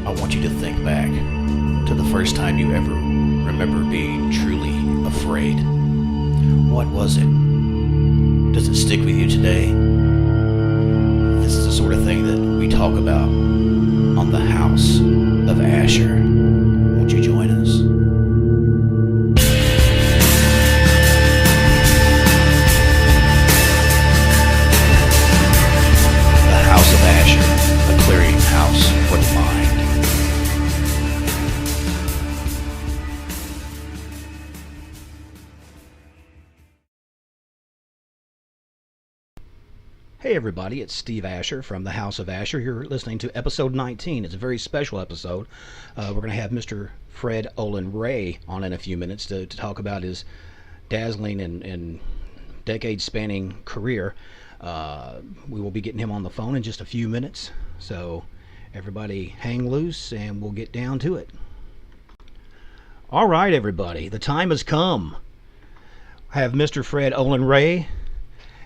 I want you to think back to the first time you ever remember being truly afraid. What was it? Does it stick with you today? This is the sort of thing that we talk about on the House of Asher. Won't you join us? The House of Asher, a clearinghouse for the mind. Hey everybody, it's Steve Asher from the House of Asher. You're listening to episode 19. It's a very special episode. We're going to have Mr. Fred Olen Ray on in a few minutes to talk about his dazzling and decade-spanning career. We will be getting him on the phone in just a few minutes. So everybody hang loose and we'll get down to it. All right, everybody, the time has come. I have Mr. Fred Olen Ray.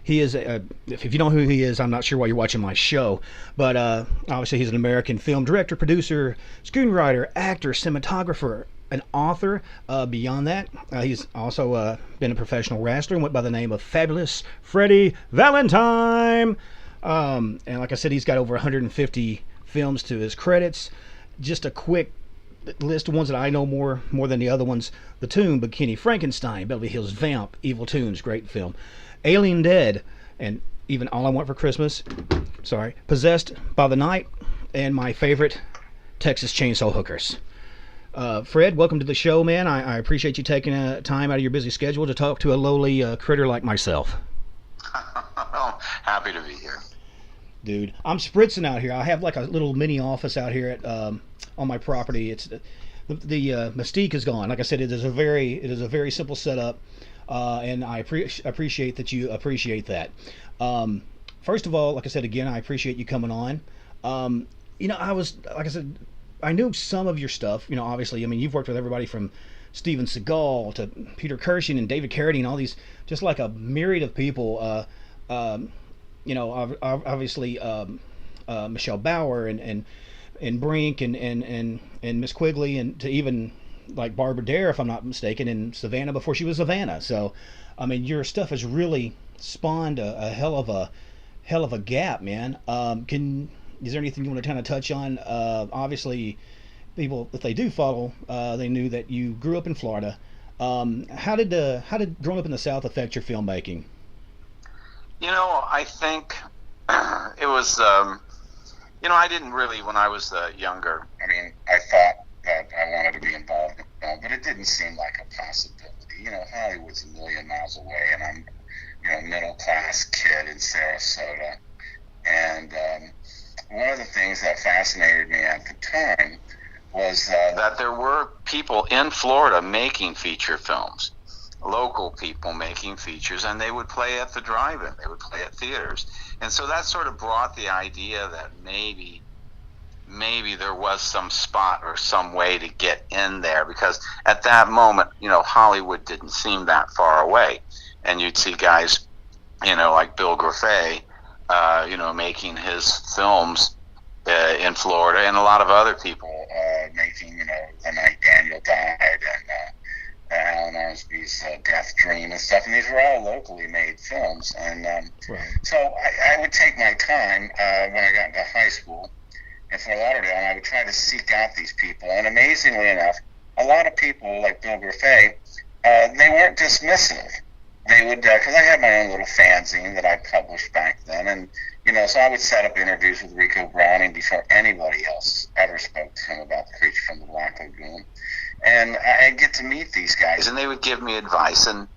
He is, if you don't know who he is, I'm not sure why you're watching my show, but obviously he's an American film director, producer, screenwriter, actor, cinematographer, an author. Beyond that, he's also been a professional wrestler and went by the name of Fabulous Freddie Valentine. And like I said, he's got over 150 films to his credits. Just a quick list of ones that I know more than the other ones. The Tomb, Bikini Frankenstein, Beverly Hills Vamp, Evil Tunes, great film. Alien Dead, and even All I Want for Christmas, Possessed by the Night, and my favorite, Texas Chainsaw Hookers. Fred, welcome to the show, man. I appreciate you taking time out of your busy schedule to talk to a lowly critter like myself. Well, happy to be here. Dude, I'm spritzing out here. I have like a little mini office out here at on my property. It's the mystique is gone. Like I said, it is a very simple setup. And I appreciate that you appreciate that. First of all, like I said again, I appreciate you coming on. I knew some of your stuff. You know, obviously, I mean, you've worked with everybody from Steven Seagal to Peter Cushing and David Carradine, all these, just like a myriad of people. Obviously, Michelle Bauer and Brink and Miss Quigley, and to even like Barbara Dare, if I'm not mistaken, in Savannah before she was Savannah. So, I mean, your stuff has really spawned a hell of a gap, man. Is there anything you want to kind of touch on? Obviously, people, if they do follow, they knew that you grew up in Florida. How did growing up in the South affect your filmmaking? You know, I think it was. I didn't really, when I was younger. I mean, I thought that I wanted to be involved in film, but it didn't seem like a possibility. You know, Hollywood's a million miles away, and I'm, a middle-class kid in Sarasota. And one of the things that fascinated me at the time was that there were people in Florida making feature films, local people making features, and they would play at the drive-in, they would play at theaters. And so that sort of brought the idea that maybe there was some spot or some way to get in there, because at that moment, Hollywood didn't seem that far away. And you'd see guys, like Bill Griffey, making his films in Florida, and a lot of other people making, The Night Daniel Died and Alan Arsby's Death Dream and stuff. And these were all locally made films. And so I would take my time when I got into high school in Fort Lauderdale, and I would try to seek out these people. And amazingly enough, a lot of people like Bill Griffey, they weren't dismissive. They would, because I had my own little fanzine that I published back then, and so I would set up interviews with Rico Browning before anybody else ever spoke to him about The Creature from the Black Lagoon. And I'd get to meet these guys, and they would give me advice, and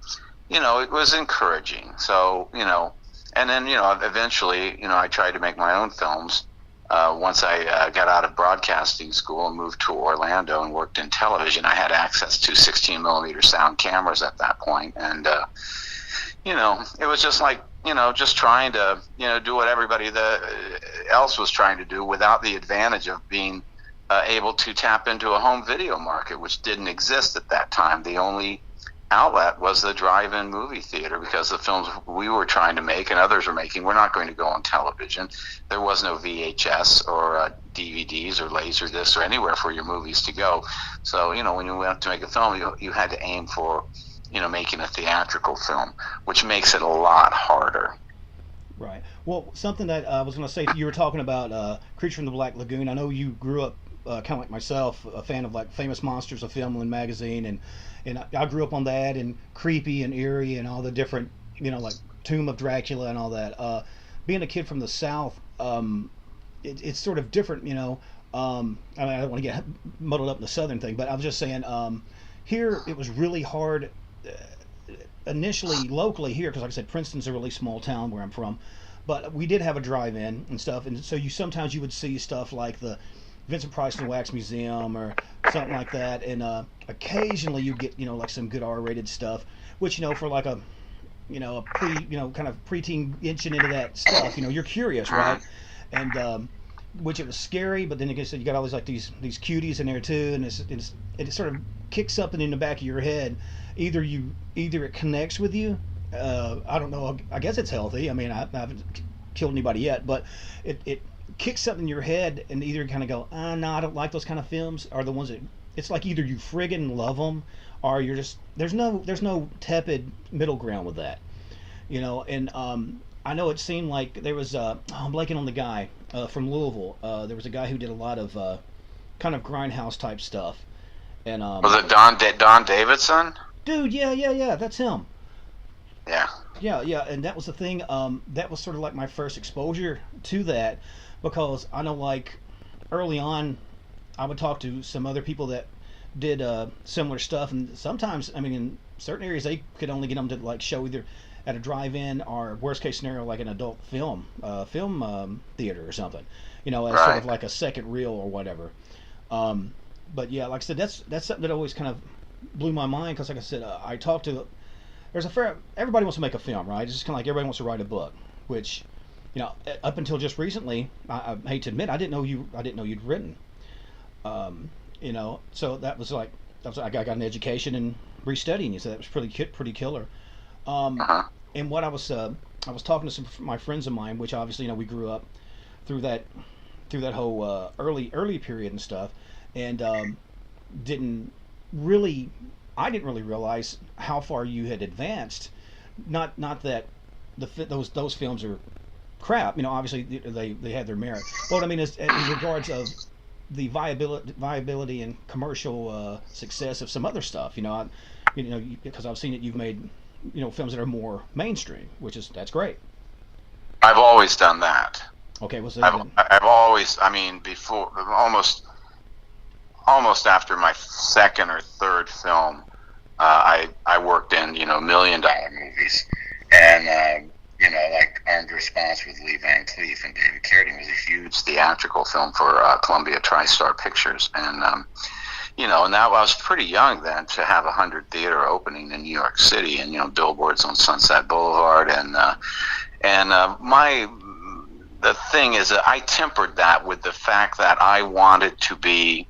it was encouraging. So and then eventually I tried to make my own films. Once I got out of broadcasting school and moved to Orlando and worked in television, I had access to 16 millimeter sound cameras at that point. And, it was just like, just trying to, do what everybody else was trying to do without the advantage of being able to tap into a home video market, which didn't exist at that time. The only outlet was the drive-in movie theater, because the films we were trying to make and others were making were not going to go on television. There was no VHS or DVDs or Laserdiscs or anywhere for your movies to go. So, when you went to make a film, you had to aim for, making a theatrical film, which makes it a lot harder. Right. Well, something that I was going to say, you were talking about Creature from the Black Lagoon. I know you grew up kind of like myself, a fan of like Famous Monsters, a film and magazine, and I grew up on that, and Creepy and Eerie and all the different, like Tomb of Dracula and all that. Being a kid from the South, it's sort of different, I mean, I don't want to get muddled up in the Southern thing, but I was just saying, here it was really hard initially locally here, because like I said, Princeton's a really small town where I'm from, but we did have a drive-in and stuff, and so sometimes you would see stuff like the Vincent Price and Wax Museum or something like that, and occasionally you get like some good R-rated stuff, which for like a kind of preteen inching into that stuff, you're curious, right? And which it was scary, but then like I said, you got all these like these cuties in there too, and it sort of kicks something in the back of your head. Either it connects with you. I don't know. I guess it's healthy. I mean, I haven't killed anybody yet, but it kicks something in your head, and either kind of go, no, I don't like those kind of films, are the ones that it's like either you friggin' love them, or you're just there's no tepid middle ground with that, And I know it seemed like there was I'm blanking on the guy from Louisville. There was a guy who did a lot of kind of grindhouse type stuff, and was it Don Davidson? Dude, yeah, that's him. Yeah. Yeah, and that was the thing. That was sort of like my first exposure to that, because I know like early on, I would talk to some other people that did similar stuff, and sometimes, I mean, in certain areas they could only get them to like show either at a drive-in or worst case scenario like an adult film theater or something, as right. Sort of like a second reel or whatever. But yeah, like I said, that's something that always kind of blew my mind, because like I said, I talked to everybody wants to make a film, right? It's just kind of like everybody wants to write a book, which up until just recently, I hate to admit, I didn't know you'd written. So that was like I got an education in restudying you, so that was pretty killer. And what I was talking to some of my friends of mine, which obviously we grew up through that whole early period and stuff, and didn't really realize how far you had advanced. Not that those films are crap. Obviously they had their merit. But what I mean is in regards of the viability and commercial success of some other stuff. Because I've seen it. You've made films that are more mainstream, that's great. I've always done that. Okay, what's that? I've always, before almost after my second or third film, I worked in $1 million movies, and like Armed Response with Lee Van Cleef and David Carradine was a huge theatrical film for Columbia TriStar Pictures, and and that I was pretty young then to have 100 theater opening in New York City, and billboards on Sunset Boulevard, and the thing is that I tempered that with the fact that I wanted to be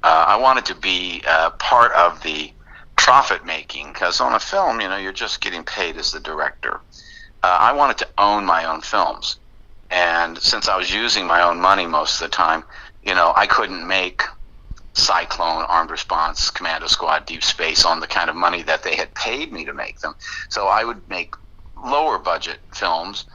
part of the profit making, because on a film, you're just getting paid as the director. I wanted to own my own films, and since I was using my own money most of the time, I couldn't make Cyclone, Armed Response, Commando Squad, Deep Space on the kind of money that they had paid me to make them. So I would make lower budget films,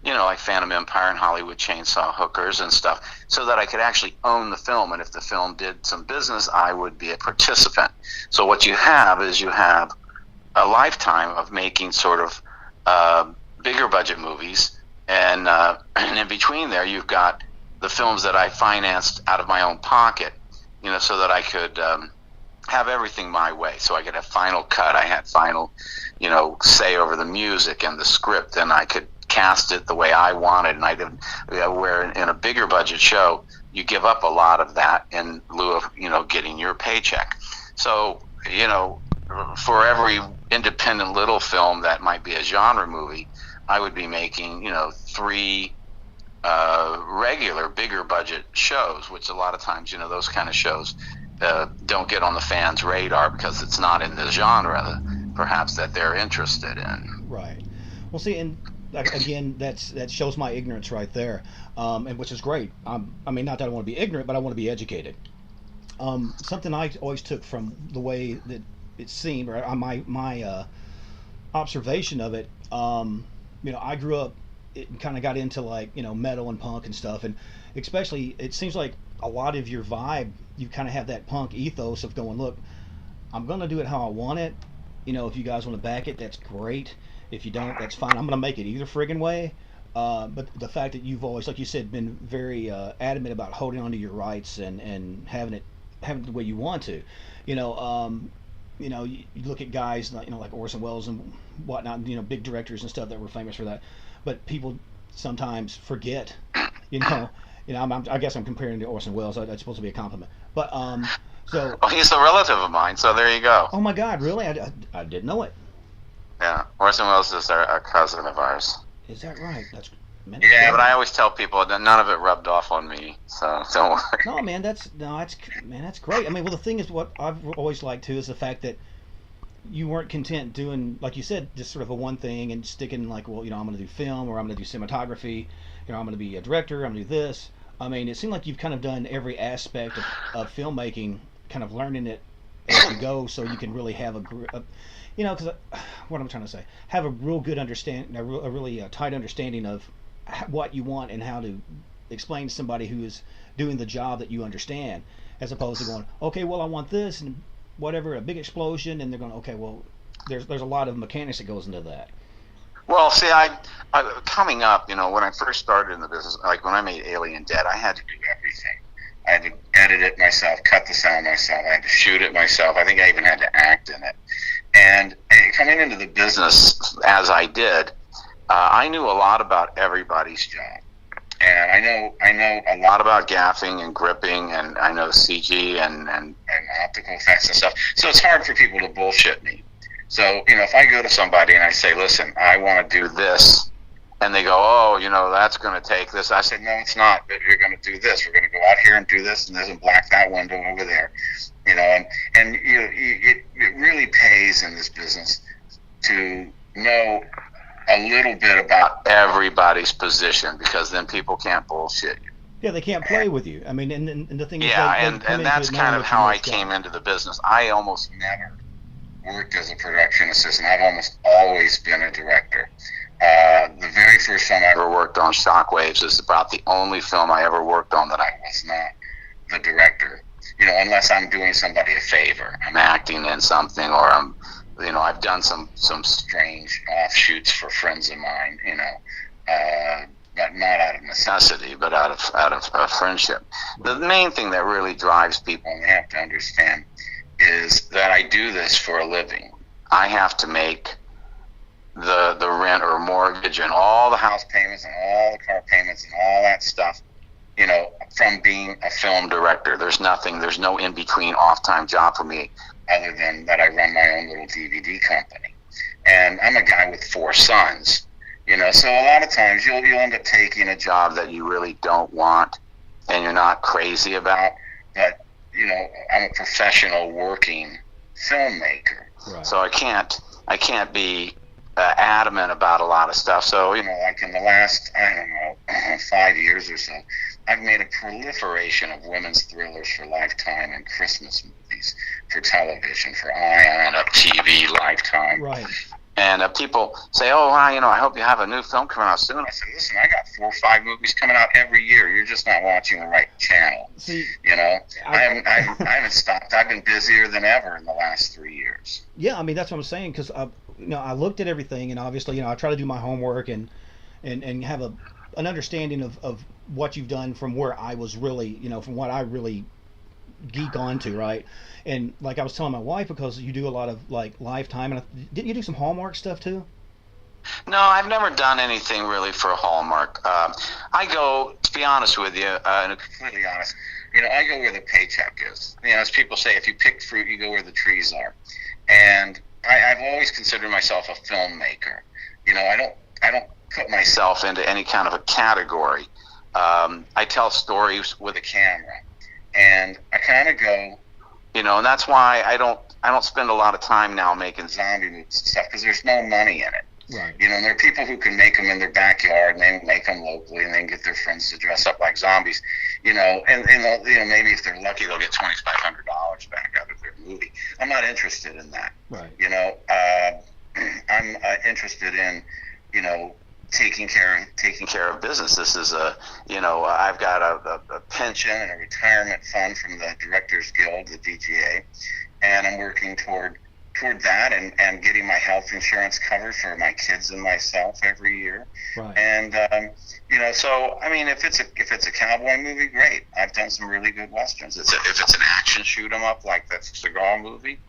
like Phantom Empire and Hollywood Chainsaw Hookers and stuff, so that I could actually own the film. And if the film did some business, I would be a participant. So what you have is a lifetime of making sort of bigger budget movies, and in between there, you've got the films that I financed out of my own pocket, so that I could have everything my way. So I could have final cut. I had final, say over the music and the script, and I could cast it the way I wanted. And I did, where in a bigger budget show, you give up a lot of that in lieu of, getting your paycheck. So, for every independent little film that might be a genre movie, I would be making, 3 regular bigger budget shows, which a lot of times, those kind of shows don't get on the fans' radar because it's not in the genre perhaps that they're interested in. Right. Well, see, and again, that shows my ignorance right there, and which is great. I mean, not that I want to be ignorant, but I want to be educated. Something I always took from the way that it seemed, or my observation of it. I grew up, it kind of got into like metal and punk and stuff, and especially it seems like a lot of your vibe, you kind of have that punk ethos of going, look, I'm gonna do it how I want it. If you guys want to back it, that's great. If you don't, that's fine. I'm gonna make it either friggin' way. But the fact that you've always, like you said, been very adamant about holding on to your rights and having it the way you want to. You look at guys like Orson Welles and whatnot, big directors and stuff that were famous for that. But people sometimes forget, I guess I'm comparing to Orson Welles. That's supposed to be a compliment. But so. Well, he's a relative of mine, so there you go. Oh my God, really? I didn't know it. Yeah, Orson Welles is a cousin of ours. Is that right? That's. Man, yeah, but I always tell people that none of it rubbed off on me, so don't worry. No, man, that's great. I mean, well, the thing is, what I've always liked too is the fact that you weren't content doing, like you said, just sort of a one thing and sticking like, well, I'm going to do film, or I'm going to do cinematography, I'm going to be a director, I'm going to do this. I mean, it seemed like you've kind of done every aspect of filmmaking, kind of learning it as you go, so you can really have because what I'm trying to say, have a real good understanding, a really tight understanding of what you want and how to explain to somebody who is doing the job that you understand, as opposed to going, okay, well, I want this and whatever, a big explosion, and they're going, okay, well, there's a lot of mechanics that goes into that. Well, see, I coming up, when I first started in the business, like when I made Alien Dead, I had to do everything. I had to edit it myself, cut the sound myself, I had to shoot it myself. I think I even had to act in it. And coming into the business as I did, I knew a lot about everybody's job, and I know a lot about gaffing and gripping, and I know CG and optical effects and stuff. So it's hard for people to bullshit me. So if I go to somebody and I say, listen, I want to do this, and they go, oh, that's going to take this. I said, no, it's not. But you're going to do this. We're going to go out here and do this, and there's black that window over there. And it really pays in this business to know a little bit about everybody's position, because then people can't bullshit you. Yeah, they can't play with you. I mean, and the thing is, and that's kind of how I came into the business. I almost never worked as a production assistant. I've almost always been a director. The very first film I ever worked on, Shockwaves, is about the only film I ever worked on that I was not the director. Unless I'm doing somebody a favor, I'm acting in something, or I've done some strange offshoots for friends of mine, but not out of necessity, but out of friendship. The main thing that really drives people, and they have to understand, is that I do this for a living. I have to make the rent or mortgage and all the house payments and all the car payments and all that stuff, from being a film director. There's no in-between off-time job for me, other than that I run my own little DVD company. And I'm a guy with 4 sons, so a lot of times you'll end up taking a job that you really don't want and you're not crazy about, but, I'm a professional working filmmaker. Right. So I can't be adamant about a lot of stuff. So, like in the last, 5 years or so, I've made a proliferation of women's thrillers for Lifetime and Christmas movies for television, for Ion, Up TV, Lifetime. Right. And people say, oh, wow, I hope you have a new film coming out soon. I said, listen, I got 4 or 5 movies coming out every year. You're just not watching the right channel. See, I haven't stopped. I've been busier than ever in the last 3 years. Yeah, I mean, that's what I'm saying, because I looked at everything, and obviously, I try to do my homework and have an understanding of what you've done from where I was really, from what I really geek onto, right? And like I was telling my wife, because you do a lot of like Lifetime, and didn't you do some Hallmark stuff too? No, I've never done anything really for Hallmark. I go, to be honest with you, and completely honest, I go where the paycheck is. As people say, if you pick fruit, you go where the trees are. And I've always considered myself a filmmaker. I don't put myself into any kind of a category. I tell stories with a camera, and I kind of go, and that's why I I don't spend a lot of time now making zombie movies and stuff because there's no money in it. Right. You know, and there are people who can make them in their backyard, and they make them locally, and they can get their friends to dress up like zombies. You know, and you know, maybe if they're lucky, they'll get $2,500 back out of their movie. I'm not interested in that. Right. You know, I'm interested in, you know, taking care of business. This is you know, I've got a pension and a retirement fund from the Directors Guild, the DGA, and I'm working toward that and getting my health insurance covered for my kids and myself every year. Right. And you know, so I mean, if it's a cowboy movie, great. I've done some really good westerns. If it's an action shoot 'em up like that Seagal movie,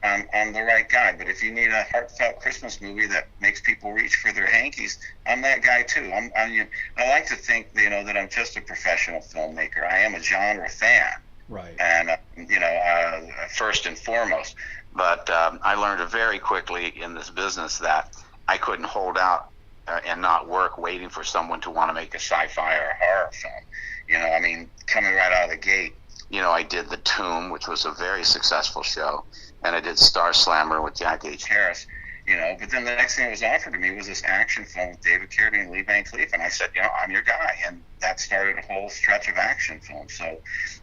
I'm the right guy. But if you need a heartfelt Christmas movie that makes people reach for their hankies, I'm that guy too. I like to think, you know, that I'm just a professional filmmaker. I am a genre fan. Right. And you know, first and foremost. But I learned very quickly in this business that I couldn't hold out and not work waiting for someone to want to make a sci-fi or a horror film. You know, I mean, coming right out of the gate, you know, I did The Tomb, which was a very successful show, and I did Star Slammer with Jack H. Harris. You know, but then the next thing that was offered to me was this action film with David Carradine and Lee Van Cleef, and I said, you know, I'm your guy, and that started a whole stretch of action films. So,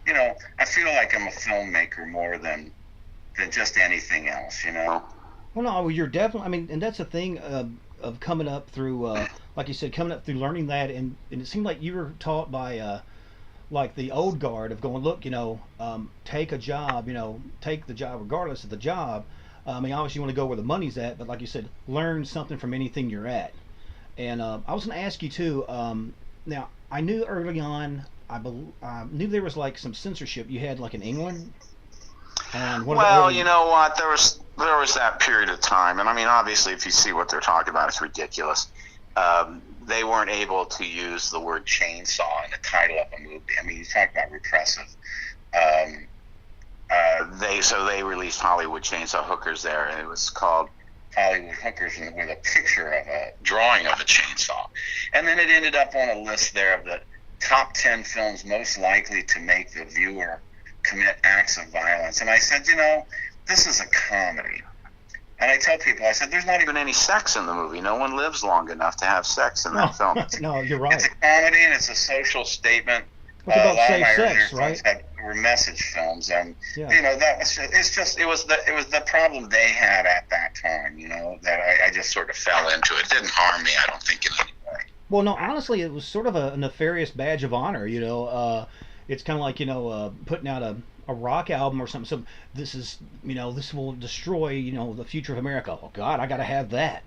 you know, I feel like I'm a filmmaker more than just anything else, you know. Well, no, you're definitely. I mean, and that's the thing of coming up through, like you said, coming up through learning that, and it seemed like you were taught by, like the old guard of going, look, you know, take a job, you know, take the job regardless of the job. I mean, obviously you want to go where the money's at, but like you said, learn something from anything you're at. And I was going to ask you too. Now, I knew early on, I knew there was like some censorship you had, like in England. Well, you know what? There was that period of time, and I mean, obviously, if you see what they're talking about, it's ridiculous. They weren't able to use the word chainsaw in the title of a movie. I mean, you talk about repressive. They released Hollywood Chainsaw Hookers there, and it was called Hollywood Hookers with a picture of a drawing of a chainsaw. And then it ended up on a list there of the top 10 films most likely to make the viewer commit acts of violence. And I said, you know, this is a comedy. And I tell people, I said, there's not even any sex in the movie. No one lives long enough to have sex in that film. No, you're right. It's a comedy and it's a social statement. What's about safe sex, right? Were message films, and yeah. You know, that was it was the problem they had at that time. You know, that I just sort of fell into it. It didn't harm me, I don't think, in any way. Well, no, honestly, it was sort of a nefarious badge of honor. You know, it's kind of like, you know, putting out a rock album or something. So this is, you know, this will destroy, you know, the future of America. Oh God, I got to have that.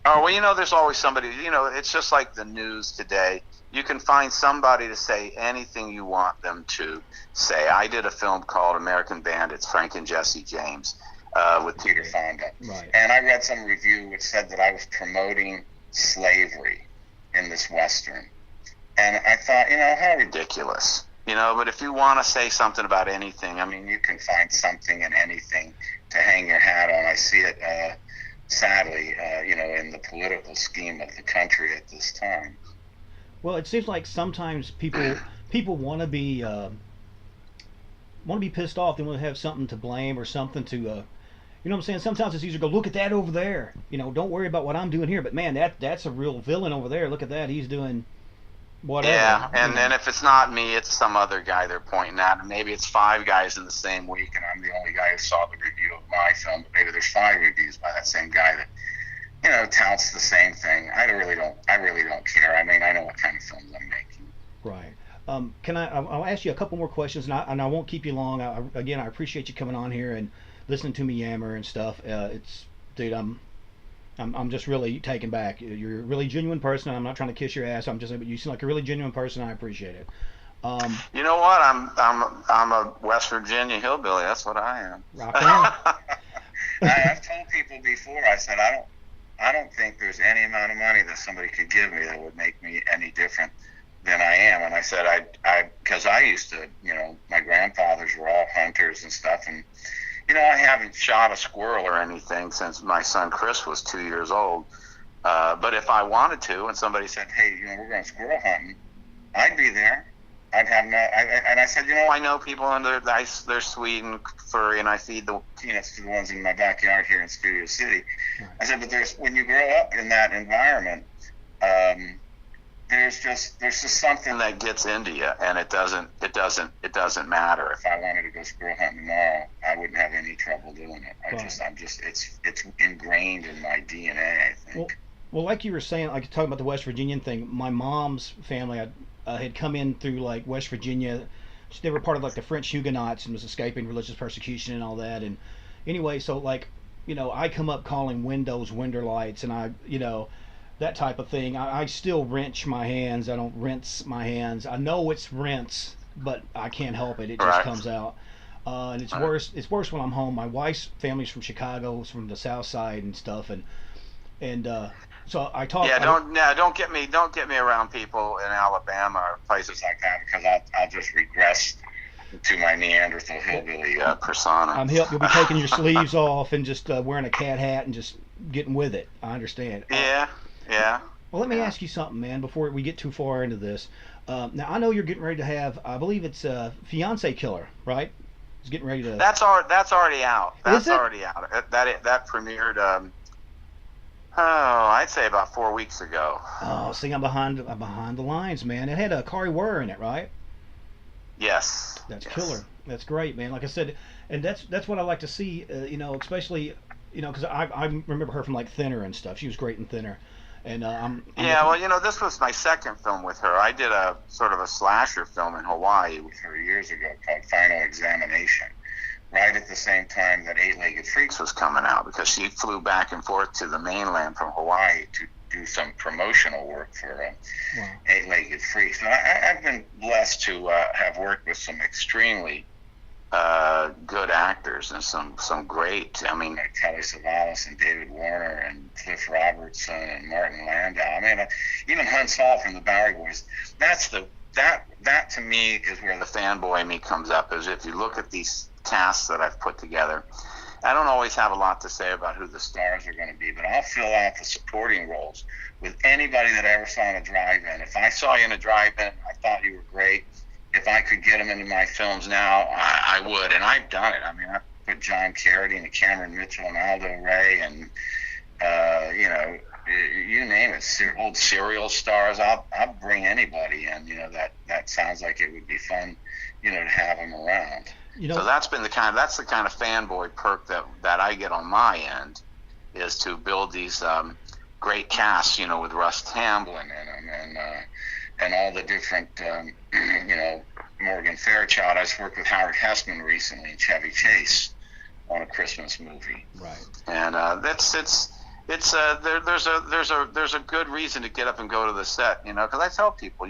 Oh well, you know, there's always somebody. You know, it's just like the news today. You can find somebody to say anything you want them to say. I did a film called American Bandits, Frank and Jesse James, with Peter Fonda. Right. And I read some review which said that I was promoting slavery in this Western. And I thought, you know, how ridiculous. You know, but if you want to say something about anything, I mean, you can find something in anything to hang your hat on. I see it, sadly, you know, in the political scheme of the country at this time. Well, it seems like sometimes people want to be pissed off. They want to have something to blame or something to, you know what I'm saying? Sometimes it's easier to go, look at that over there. You know, don't worry about what I'm doing here. But man, that's a real villain over there. Look at that. He's doing whatever. Yeah, and then if it's not me, it's some other guy they're pointing at. And maybe it's 5 guys in the same week, and I'm the only guy who saw the review of my film. But maybe there's 5 reviews by that same guy that, you know, touts the same thing. I really don't care. I mean, I know what kind of films I'm making. Right. I'll ask you a couple more questions, and I won't keep you long. I appreciate you coming on here and listening to me yammer and stuff. Dude, I'm just really taken back. You're a really genuine person. I'm not trying to kiss your ass. But you seem like a really genuine person. I appreciate it. You know what? I'm a West Virginia hillbilly. That's what I am. Rock on. I've told people before. I said I don't think there's any amount of money that somebody could give me that would make me any different than I am. And I said, because I used to, you know, my grandfathers were all hunters and stuff. And, you know, I haven't shot a squirrel or anything since my son Chris was 2 years old. But if I wanted to, and somebody said, hey, you know, we're going squirrel hunting, I'd be there. I'd have no. And I said, I know people, and they're sweet and furry, and I feed the peanuts to the ones in my backyard here in Studio City. Right. I said, but when you grow up in that environment, there's just something that gets into you, and it doesn't matter. If I wanted to go squirrel hunting tomorrow, I wouldn't have any trouble doing it. It's ingrained in my DNA, I think. Well, like you were saying, like talking about the West Virginian thing, my mom's family had come in through like West Virginia. They were part of like the French Huguenots and was escaping religious persecution and all that. And anyway, so like, I come up calling windows window lights, and I, that type of thing. I still wrench my hands. I don't rinse my hands. I know it's rinse, but I can't help it. It just comes out. And it's worse. It's worse when I'm home. My wife's family's from Chicago, it's from the South Side and stuff, and so I talk. Yeah, don't get me around people in Alabama or places like that, because I'll just regress to my Neanderthal hillbilly persona. You'll be taking your sleeves off and just wearing a cat hat and just getting with it. I understand. Yeah. Well, let me ask you something, man, before we get too far into this. Now, I know you're getting ready to have, I believe it's Fiancé Killer, right? It's getting ready to. That's already out. Is it? Already out. That premiered. I'd say about 4 weeks ago. Oh, see, I'm behind the lines, man. It had Kari Wurr in it, right? Yes. That's killer. That's great, man. Like I said, and that's what I like to see. Especially, because I remember her from like Thinner and stuff. She was great in Thinner. And this was my second film with her. I did a sort of a slasher film in Hawaii with her years ago called Final Examination, right at the same time that Eight-Legged Freaks was coming out, because she flew back and forth to the mainland from Hawaii to do some promotional work for Eight-Legged Freaks. And I've been blessed to have worked with some extremely good actors and some great, like Telly Savalas and David Warner and Cliff Robertson and Martin Landau. I mean, even Hunt's Hall from the Bowery Boys. That to me is where the fanboy in me comes up. Is if you look at these casts that I've put together, I don't always have a lot to say about who the stars are going to be, but I'll fill out the supporting roles with anybody that I ever saw in a drive-in. If I saw you in a drive-in, I thought you were great. If I could get them into my films now, I would, and I've done it. I mean, I put John Carradine and Cameron Mitchell and Aldo Ray and you name it, old serial stars. I'll bring anybody in. That sounds like it would be fun, to have them around. So that's the kind of fanboy perk that I get on my end, is to build these great casts, with Russ Tamblyn in them and all the different, Morgan Fairchild. I just worked with Howard Hessman recently and Chevy Chase on a Christmas movie. Right. And there's a good reason to get up and go to the set, because I tell people,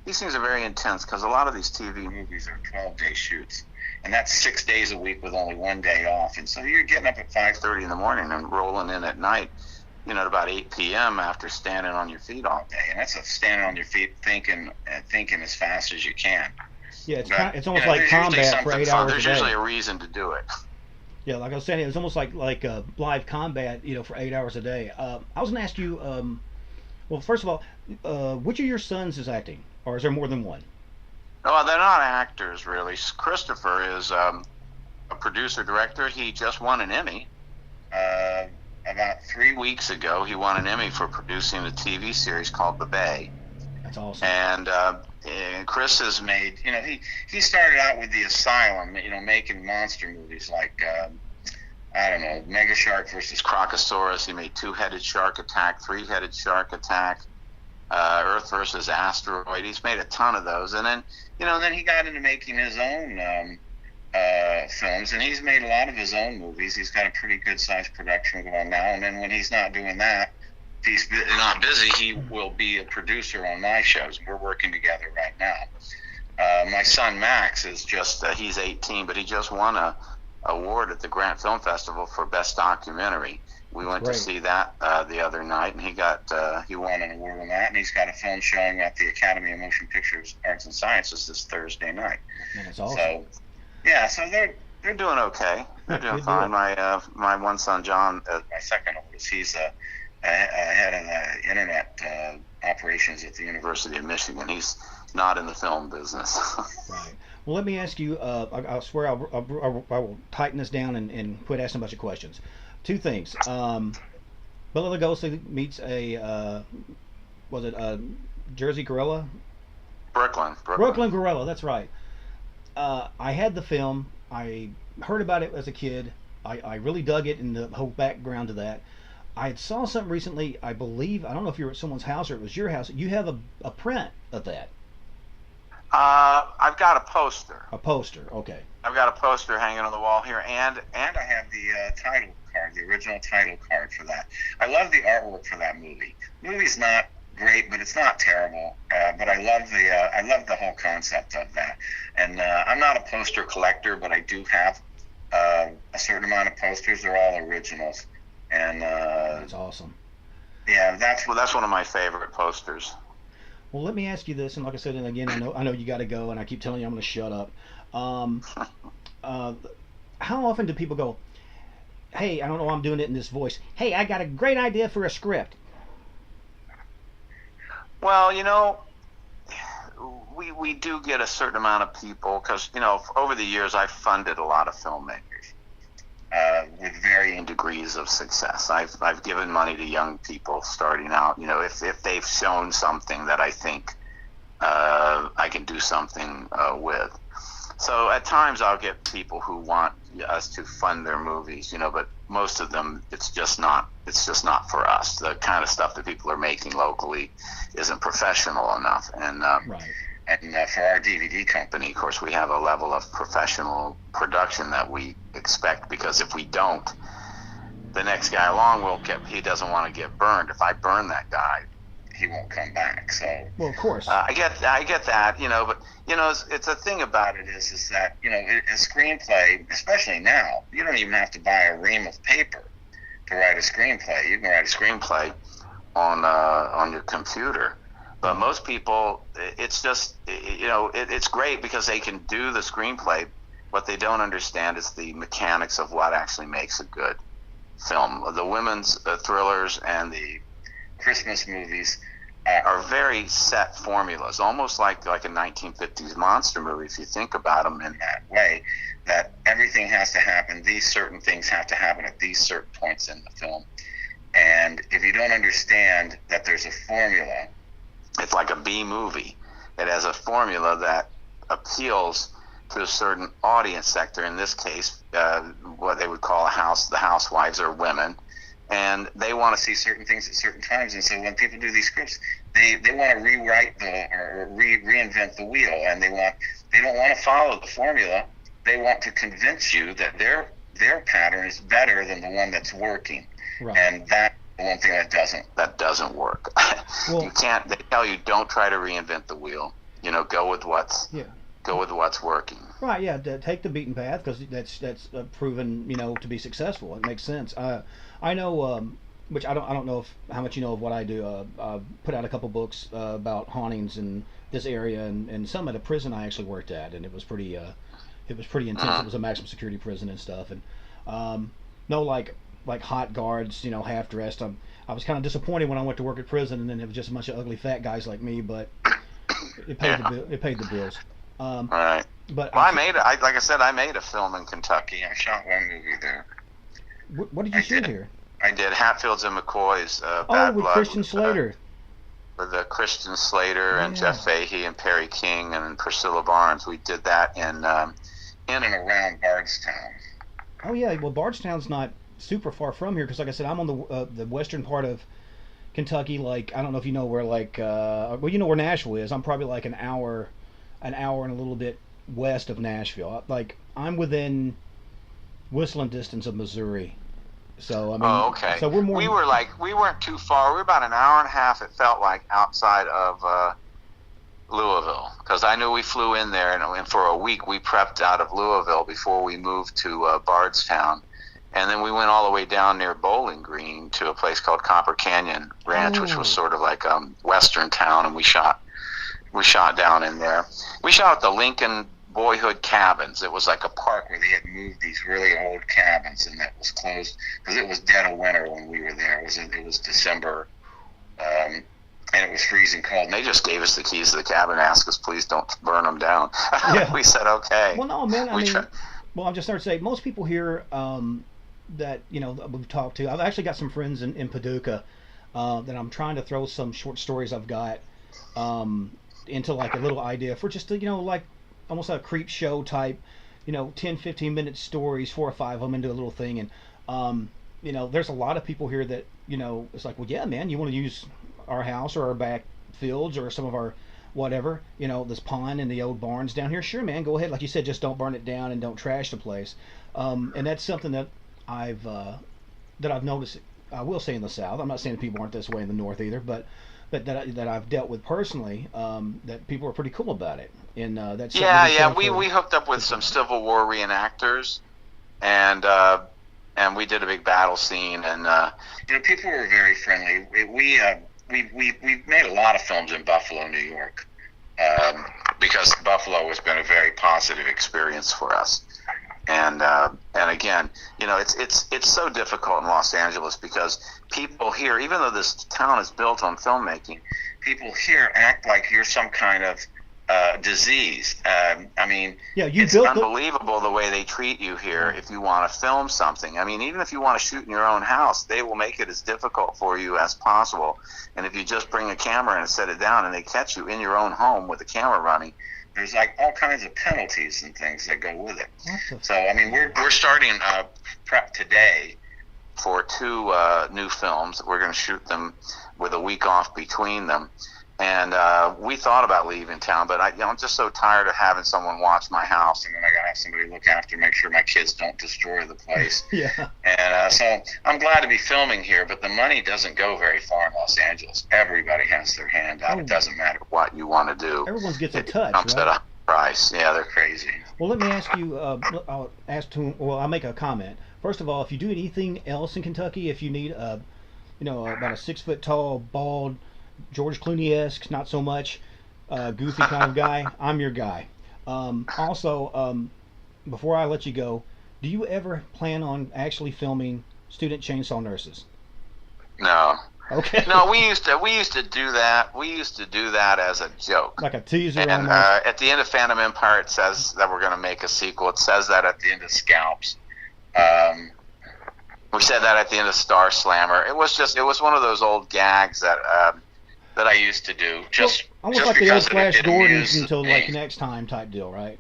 these things are very intense, because a lot of these TV movies are 12-day shoots, and that's 6 days a week with only 1 day off, and so you're getting up at 5:30 in the morning and rolling in at night, at about 8 p.m. after standing on your feet all day, and that's standing on your feet thinking as fast as you can. Yeah, it's almost like combat for 8 hours a day. There's usually a reason to do it. Yeah, like I was saying, it was almost like live combat, for 8 hours a day. I was going to ask you, well, first of all, which of your sons is acting, or is there more than one? No, they're not actors, really. Christopher is a producer-director. He just won an Emmy. About 3 weeks ago, he won an Emmy for producing a TV series called The Bay. That's awesome. And Chris has made, he started out with The Asylum, making monster movies like, Mega Shark versus Crocosaurus. He made Two-Headed Shark Attack, Three-Headed Shark Attack, Earth versus Asteroid. He's made a ton of those. And then, then he got into making his own films, and he's made a lot of his own movies. He's got a pretty good-sized production going now. And then when he's not doing that, if he's not busy, he will be a producer on my shows. We're working together right now. My son Max is he's 18, but he just won a award at the Grant Film Festival for Best Documentary. We went to see that the other night, and he won an award on that, and he's got a film showing at the Academy of Motion Pictures Arts and Sciences this Thursday night. Man, that's awesome. So, so they're doing okay. They're doing fine. My one son John, my second oldest, he's head of the internet operations at the University of Michigan. He's not in the film business. Right. Well, let me ask you. I swear I will tighten this down and quit asking a bunch of questions. Two things. Bela Lugosi meets a was it a Jersey gorilla? Brooklyn gorilla. That's right. I had the film. I heard about it as a kid. I really dug it and the whole background to that. I had saw something recently. I believe I don't know if you were at someone's house or it was your house. You have a print of that. I've got a poster. A poster. Okay. I've got a poster hanging on the wall here, and I have the title card, the original title card for that. I love the artwork for that movie. The movie's not great, but it's not terrible. But I love the whole concept of that. And I'm not a poster collector, but I do have a certain amount of posters. They're all originals, and that's awesome. Yeah, that's one of my favorite posters. Well, let me ask you this, and like I said, and again, I know you got to go, and I keep telling you I'm going to shut up. How often do people go, "Hey, I don't know why I'm doing it in this voice. Hey, I got a great idea for a script." Well, we do get a certain amount of people because over the years I've funded a lot of filmmakers with varying degrees of success. I've given money to young people starting out. If they've shown something that I think I can do something with. So at times I'll get people who want us to fund their movies, but most of them it's just not for us. The kind of stuff that people are making locally isn't professional enough. And right. And for our DVD company, of course, we have a level of professional production that we expect, because if we don't, the next guy along he doesn't want to get burned. If I burn that guy, he won't come back. So, well, of course, I get that, but it's a thing about it is that a screenplay, especially now, you don't even have to buy a ream of paper to write a screenplay. You can write a screenplay on your computer. But most people, it's just, it's great because they can do the screenplay. What they don't understand is the mechanics of what actually makes a good film. The women's thrillers and the Christmas movies are very set formulas, almost like a 1950s monster movie, if you think about them in that way, that everything has to happen. These certain things have to happen at these certain points in the film. And if you don't understand that there's a formula, it's like a B movie. It has a formula that appeals to a certain audience sector. In this case, what they would call the housewives or women, and they want to see certain things at certain times. And so when people do these scripts, they want to rewrite or reinvent the wheel, and they don't want to follow the formula. They want to convince you that their pattern is better than the one that's working, right. And that. One thing that doesn't work. Well, you can't. They tell you don't try to reinvent the wheel. Go with what's working. Right. Yeah. Take the beaten path because that's proven to be successful. It makes sense. I know, which I don't know how much you know of what I do. Put out a couple books about hauntings in this area and some at a prison I actually worked at, and it was pretty intense. It was a maximum security prison and stuff, and no like hot guards, half dressed. I was kind of disappointed when I went to work at prison, and then it was just a bunch of ugly fat guys like me. But it paid the bills. All right. But I made a film in Kentucky. I shot one movie there. What did you shoot here? I did Hatfields and McCoy's Bad with Blood. Christian Slater. With Christian Slater and Jeff Fahey and Perry King and Priscilla Barnes. We did that in and around Bardstown. Oh yeah, well Bardstown's not super far from here because, like I said, I'm on the western part of Kentucky. Like I don't know if you know where you know where Nashville is. I'm probably like an hour and a little bit west of Nashville. Like I'm within whistling distance of Missouri. So I mean, okay. So we weren't too far. We were about an hour and a half. It felt like outside of Louisville, because I knew we flew in there, and for a week we prepped out of Louisville before we moved to Bardstown. And then we went all the way down near Bowling Green to a place called Copper Canyon Ranch, which was sort of like a western town, and we shot down in there. We shot at the Lincoln Boyhood Cabins. It was like a park where they had moved these really old cabins, and that was closed because it was dead of winter when we were there. It was December and it was freezing cold, and they just gave us the keys to the cabin and asked us, please don't burn them down. Yeah. We said, okay. Well, no, man. We Well, I'm just starting to say most people here that that we've talked to. I've actually got some friends in Paducah that I'm trying to throw some short stories I've got into like a little idea for just like almost a creep show type, 10, 15-minute stories, 4 or 5 of them into a little thing. And there's a lot of people here that it's like, well, yeah, man, you want to use our house or our back fields or some of our whatever, this pond and the old barns down here. Sure, man, go ahead. Like you said, just don't burn it down and don't trash the place. And that's something that I've noticed. I will say in the South. I'm not saying people aren't this way in the North either, but that I've dealt with personally, that people are pretty cool about it. And that's we hooked up with some Civil War reenactors, and we did a big battle scene, and people were very friendly. We made a lot of films in Buffalo, New York, because Buffalo has been a very positive experience for us. And again, it's so difficult in Los Angeles because people here, even though this town is built on filmmaking, people here act like you're some kind of disease. It's unbelievable the way they treat you here if you want to film something. I mean, even if you want to shoot in your own house, they will make it as difficult for you as possible. And if you just bring a camera and set it down and they catch you in your own home with the camera running, there's like all kinds of penalties and things that go with it. So, we're starting prep today for 2 new films. We're going to shoot them with a week off between them. And we thought about leaving town, but I'm just so tired of having someone watch my house, and then I got to have somebody look after, make sure my kids don't destroy the place. Yeah. And so I'm glad to be filming here, but the money doesn't go very far in Los Angeles. Everybody has their hand out. It doesn't matter what you want to do. Everyone gets a touch, comes right? At a price. Yeah, they're crazy. Well, let me ask you. I'll make a comment. First of all, if you do anything else in Kentucky, if you need about a 6 foot tall, bald, George Clooney-esque, not so much, goofy kind of guy, I'm your guy. Also, before I let you go, do you ever plan on actually filming student chainsaw nurses? No. Okay. No, we used to do that. We used to do that as a joke. Like a teaser. And at the end of Phantom Empire, it says that we're going to make a sequel. It says that at the end of Scalps. We said that at the end of Star Slammer. It was one of those old gags that I used to do. Almost like the old Flash Gordons until like next time type deal, right?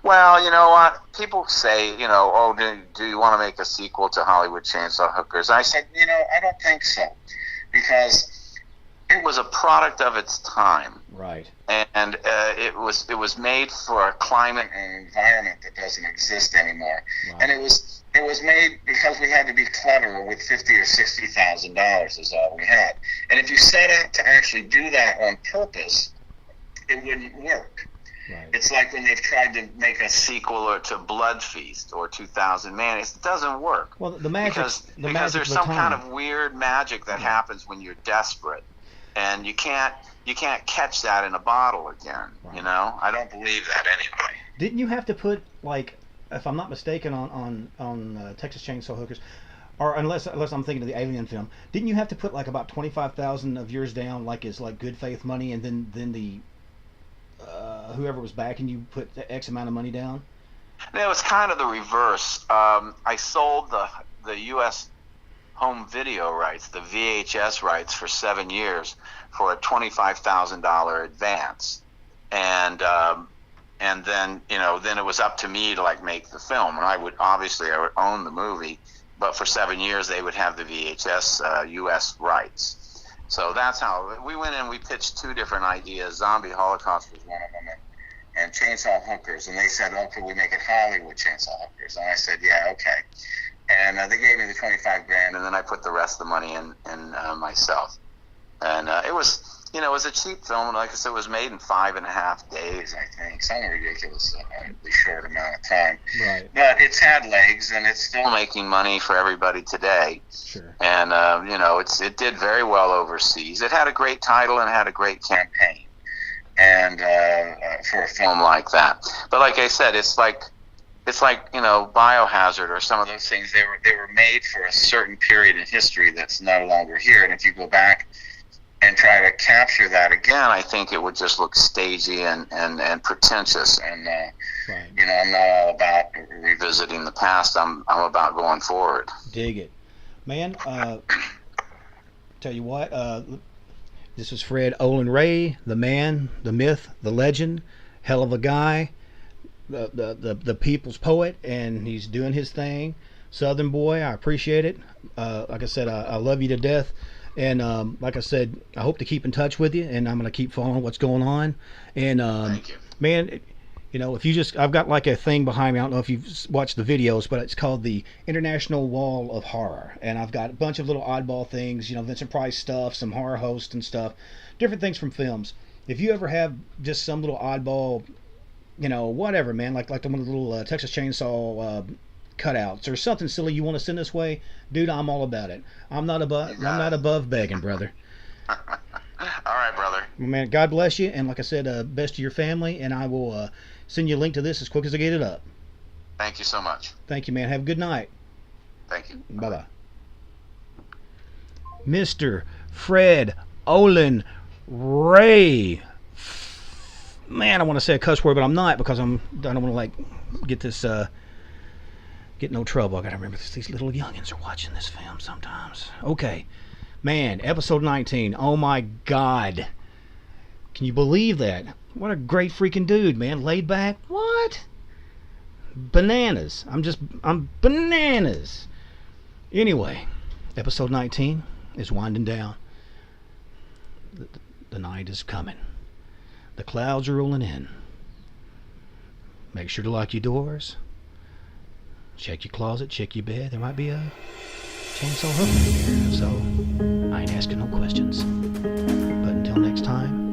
Well, you know what? People say, do you want to make a sequel to Hollywood Chainsaw Hookers? I said, I don't think so, because it was a product of its time. Right. And it was made for a climate and environment that doesn't exist anymore. Right. And it was made because we had to be clever with $50,000 or $60,000 is all we had. And if you set out to actually do that on purpose, it wouldn't work. Right. It's like when they've tried to make a sequel to Blood Feast or 2000 Maniacs. It doesn't work. Well, the magic because there's some kind of weird magic that happens when you're desperate, and you can't catch that in a bottle again. Right. I don't believe that anyway. Didn't you have to put, like, if I'm not mistaken, on Texas Chainsaw Hookers, or unless I'm thinking of the Alien film, didn't you have to put like about 25,000 of yours down, like as like good faith money, and then the whoever was backing you put X amount of money down? It was kind of the reverse. I sold the U.S. home video rights, the VHS rights, for 7 years for a $25,000 advance, and then then it was up to me to like make the film, and I would own the movie, but for 7 years they would have the VHS U.S. rights. So that's how we went in. We pitched 2 different ideas. Zombie Holocaust was one of them, and Chainsaw Hookers. And they said, "Oh, could we make it Hollywood Chainsaw Hookers?" And I said, "Yeah, okay." And they gave me the $25,000, and then I put the rest of the money in myself. And it was a cheap film. Like I said, it was made in 5.5 days, I think. Some ridiculously short amount of time. Right. But it's had legs, and it's still making money for everybody today. Sure. And it did very well overseas. It had a great title and had a great campaign, and for a film like that. But like I said, it's like Biohazard or some of those things. They were made for a certain period in history that's no longer here. And if you go back and try to capture that again, I think it would just look stagey and pretentious. And Right. you know, I'm not all about revisiting the past. I'm about going forward. Dig it, man. Tell you what. This is Fred Olen Ray, the man, the myth, the legend, hell of a guy, the people's poet, and he's doing his thing. Southern boy, I appreciate it. Like I said, I love you to death. And like I said, I hope to keep in touch with you, and I'm going to keep following what's going on. And Thank you. man, you know, if you just, I've got like a thing behind me. I don't know if you've watched the videos, but it's called the International Wall of Horror. And I've got a bunch of little oddball things, you know, Vincent Price stuff, some horror hosts and stuff, different things from films. If you ever have just some little oddball, you know, whatever, man, like the one of the little Texas Chainsaw cutouts or something silly you want to send this way, dude, I'm all about it. I'm not above begging, brother. All right, brother. Well, man, God bless you, and like I said, best to your family, and I will send you a link to this as quick as I get it up. Thank you so much. Thank you, man. Have a good night. Thank you. Bye-bye. Mr. Fred Olen Ray. Man, I want to say a cuss word, but I'm not, because I don't want to like get this get no trouble. I gotta remember this, these little youngins are watching this film sometimes. Okay, man, episode 19. Oh my God, can you believe that? What a great freaking dude, man. Laid back. What? Bananas. I'm bananas. Anyway, episode 19 is winding down. The night is coming. The clouds are rolling in. Make sure to lock your doors. Check your closet, check your bed. There might be a chainsaw hook in here, so I ain't asking no questions. But until next time,